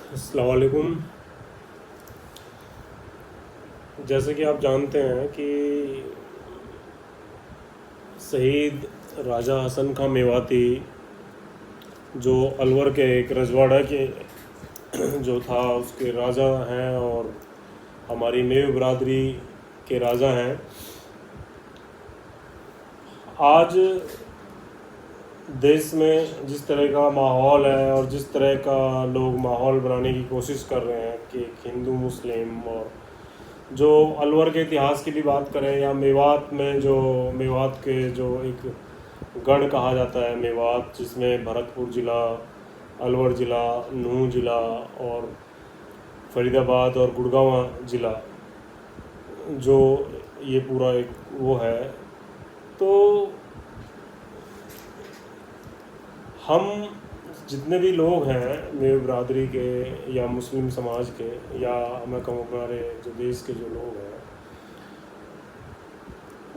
अस्सलाम वालेकुम। जैसे कि आप जानते हैं कि शहीद राजा हसन खां मेवाती जो अलवर के एक रजवाड़ा के जो था उसके राजा हैं और हमारी मेव बरादरी के राजा हैं। आज देश में जिस तरह का माहौल है और जिस तरह का लोग माहौल बनाने की कोशिश कर रहे हैं कि हिंदू मुस्लिम और जो अलवर के इतिहास की भी बात करें या मेवात में जो मेवात के जो एक गढ़ कहा जाता है मेवात, जिसमें भरतपुर ज़िला, अलवर ज़िला, नूंह ज़िला और फरीदाबाद और गुड़गांव ज़िला, जो ये पूरा एक वो है। तो हम जितने भी लोग हैं मेरे बरादरी के या मुस्लिम समाज के या मैं कहूँ हमारे जो देश के जो लोग हैं,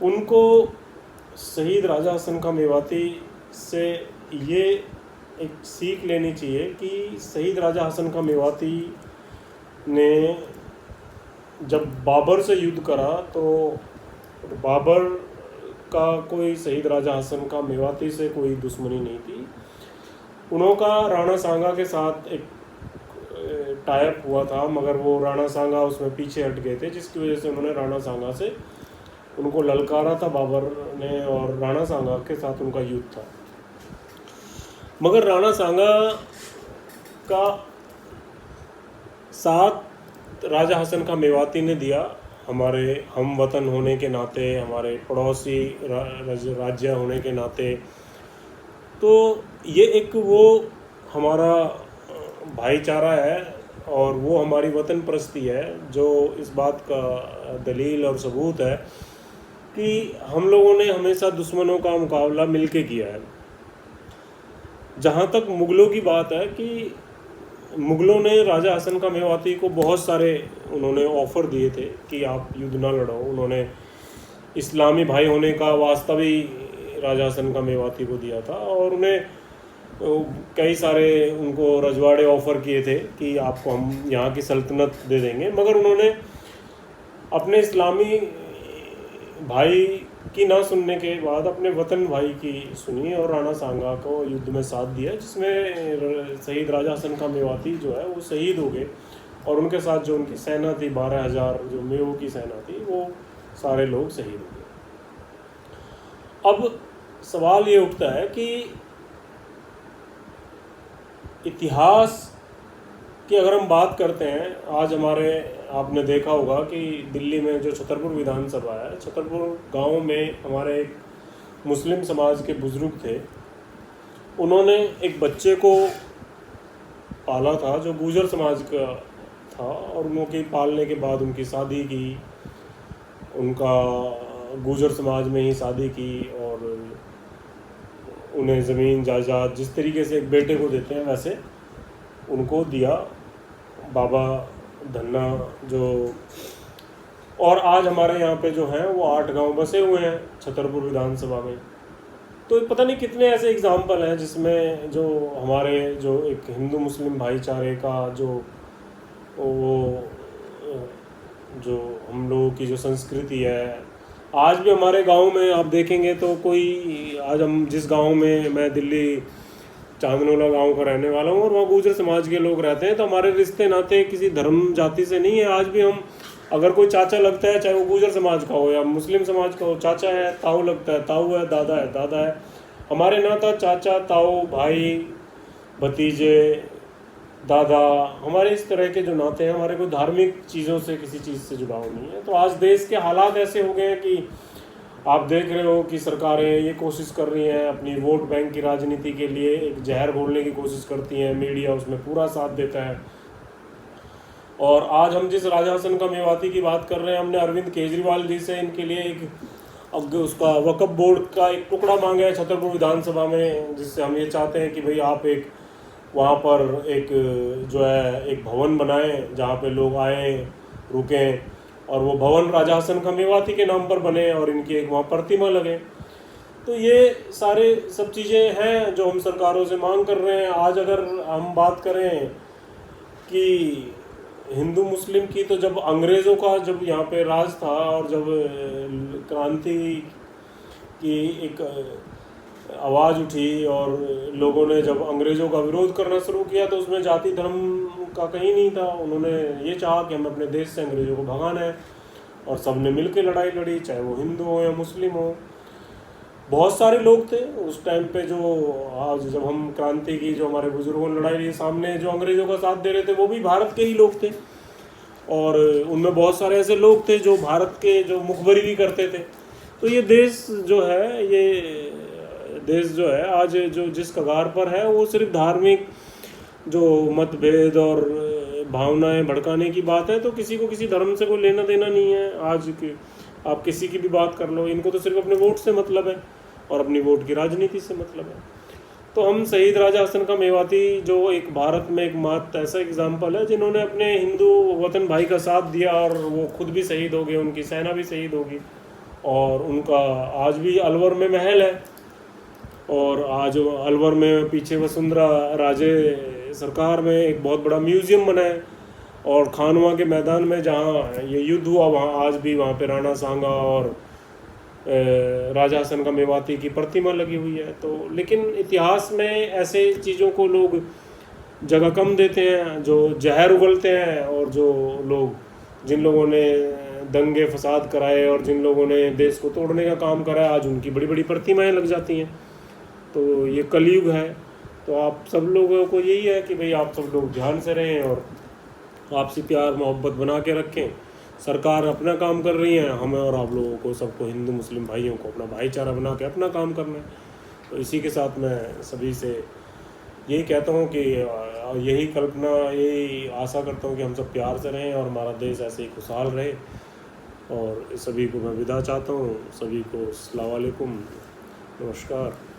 उनको शहीद राजा हसन खां मेवाती से ये एक सीख लेनी चाहिए कि शहीद राजा हसन खां मेवाती ने जब बाबर से युद्ध करा तो बाबर का कोई शहीद राजा हसन खां मेवाती से कोई दुश्मनी नहीं थी। उनका राणा सांगा के साथ एक टाइप हुआ था, मगर वो राणा सांगा उसमें पीछे हट गए थे, जिसकी वजह से उन्होंने राणा सांगा से उनको ललकारा था बाबर ने और राणा सांगा के साथ उनका युद्ध था। मगर राणा सांगा का साथ राजा हसन खां मेवाती ने दिया, हमारे हम वतन होने के नाते, हमारे पड़ोसी राज्य होने के नाते। तो ये एक वो हमारा भाईचारा है और वो हमारी वतन परस्ती है, जो इस बात का दलील और सबूत है कि हम लोगों ने हमेशा दुश्मनों का मुकाबला मिलके किया है। जहाँ तक मुग़लों की बात है कि मुग़लों ने राजा हसन खां मेवाती को बहुत सारे उन्होंने ऑफ़र दिए थे कि आप युद्ध ना लड़ो। उन्होंने इस्लामी भाई होने का वास्ता भी राजा हसन खां मेवाती को दिया था और उन्हें कई सारे उनको रजवाड़े ऑफ़र किए थे कि आपको हम यहाँ की सल्तनत दे देंगे। मगर उन्होंने अपने इस्लामी भाई की ना सुनने के बाद अपने वतन भाई की सुनी और राणा सांगा को युद्ध में साथ दिया, जिसमें शहीद राजा हसन खां मेवाती जो है वो शहीद हो गए और उनके साथ जो उनकी सेना थी 12,000 जो मेवों की सेना थी, वो सारे लोग शहीद हो गए। अब सवाल ये उठता है कि इतिहास की अगर हम बात करते हैं, आज हमारे आपने देखा होगा कि दिल्ली में जो छतरपुर विधानसभा है, छतरपुर गांव में हमारे एक मुस्लिम समाज के बुज़ुर्ग थे। उन्होंने एक बच्चे को पाला था जो गुर्जर समाज का था और उनके पालने के बाद उनकी शादी की, उनका गुर्जर समाज में ही शादी की और उन्हें ज़मीन जायदाद जिस तरीके से एक बेटे को देते हैं वैसे उनको दिया बाबा धन्ना जो। और आज हमारे यहाँ पे जो हैं वो 8 गांव बसे हुए हैं छतरपुर विधानसभा में। तो पता नहीं कितने ऐसे एग्जाम्पल हैं जिसमें जो हमारे जो एक हिंदू मुस्लिम भाईचारे का जो वो जो हम लोगों की जो संस्कृति है, आज भी हमारे गांव में आप देखेंगे तो कोई, आज हम जिस गांव में, मैं दिल्ली चांदनोला गांव का रहने वाला हूँ और वहाँ गुर्जर समाज के लोग रहते हैं, तो हमारे रिश्ते नाते किसी धर्म जाति से नहीं है। आज भी हम अगर कोई चाचा लगता है, चाहे वो गुर्जर समाज का हो या मुस्लिम समाज का हो, चाचा है, ताऊ लगता है, ताऊ है, दादा है, हमारे नाता चाचा, ताऊ, भाई, भतीजे, दादा, हमारे इस तरह के जो नाते हैं, हमारे कोई धार्मिक चीज़ों से किसी चीज़ से जुड़ाव नहीं है। तो आज देश के हालात ऐसे हो गए हैं कि आप देख रहे हो कि सरकारें ये कोशिश कर रही हैं अपनी वोट बैंक की राजनीति के लिए एक जहर घोलने की कोशिश करती हैं, मीडिया उसमें पूरा साथ देता है। और आज हम जिस राजा हसन खां मेवाती की बात कर रहे हैं, हमने अरविंद केजरीवाल जी से इनके लिए एक अब उसका वक्फ बोर्ड का एक टुकड़ा मांगा है छतरपुर विधानसभा में, जिससे हम ये चाहते हैं कि भाई आप एक वहाँ पर एक जो है एक भवन बनाएं जहाँ पे लोग आएँ, रुकें और वो भवन राजा हसन खां मेवाती के नाम पर बने और इनकी एक वहाँ प्रतिमा लगे। तो ये सारे सब चीज़ें हैं जो हम सरकारों से मांग कर रहे हैं। आज अगर हम बात करें कि हिंदू मुस्लिम की तो जब अंग्रेज़ों का जब यहाँ पे राज था और जब क्रांति की एक आवाज़ उठी और लोगों ने जब अंग्रेज़ों का विरोध करना शुरू किया तो उसमें जाति धर्म का कहीं नहीं था। उन्होंने ये चाहा कि हमें अपने देश से अंग्रेज़ों को भगाना है और सब ने मिल के लड़ाई लड़ी, चाहे वो हिंदू हो या मुस्लिम हो। बहुत सारे लोग थे उस टाइम पे जो आज जब हम क्रांति की जो हमारे बुजुर्गों ने लड़ाई लड़ी, सामने जो अंग्रेज़ों का साथ दे रहे थे वो भी भारत के ही लोग थे और उनमें बहुत सारे ऐसे लोग थे जो भारत के जो मुखबरी भी करते थे। तो ये देश जो है, ये देश जो है आज जो जिस कगार पर है वो सिर्फ धार्मिक जो मतभेद और भावनाएं भड़काने की बात है, तो किसी को किसी धर्म से कोई लेना देना नहीं है। आज की आप किसी की भी बात कर लो, इनको तो सिर्फ अपने वोट से मतलब है और अपनी वोट की राजनीति से मतलब है। तो हम शहीद राजा हसन खां मेवाती जो एक भारत में एक मात्र ऐसा एग्जाम्पल है जिन्होंने अपने हिंदू वतन भाई का साथ दिया और वो खुद भी शहीद हो गए, उनकी सेना भी शहीद होगी और उनका आज भी अलवर में महल है और आज अलवर में पीछे वसुंधरा राजे सरकार में एक बहुत बड़ा म्यूज़ियम बना है और खानवा के मैदान में जहाँ ये युद्ध हुआ वहाँ आज भी वहाँ पे राणा सांगा और राजा हसन खां मेवाती की प्रतिमा लगी हुई है। तो लेकिन इतिहास में ऐसे चीज़ों को लोग जगह कम देते हैं, जो जहर उगलते हैं और जो लोग जिन लोगों ने दंगे फसाद कराए और जिन लोगों ने देश को तोड़ने का काम कराया आज उनकी बड़ी बड़ी प्रतिमाएं लग जाती हैं। तो ये कलयुग है। तो आप सब लोगों को यही है कि भाई आप सब लोग ध्यान से रहें और आपसी प्यार मोहब्बत बना के रखें। सरकार अपना काम कर रही है, हमें और आप लोगों को सबको हिंदू मुस्लिम भाइयों को अपना भाईचारा बना के अपना काम करना है। तो इसी के साथ मैं सभी से यही कहता हूँ कि यही कल्पना, यही आशा करता हूँ कि हम सब प्यार से रहें और हमारा देश ऐसे ही खुशहाल रहे। और सभी को मैं विदा चाहता हूँ। सभी को अस्सलाम वालेकुम, नमस्कार।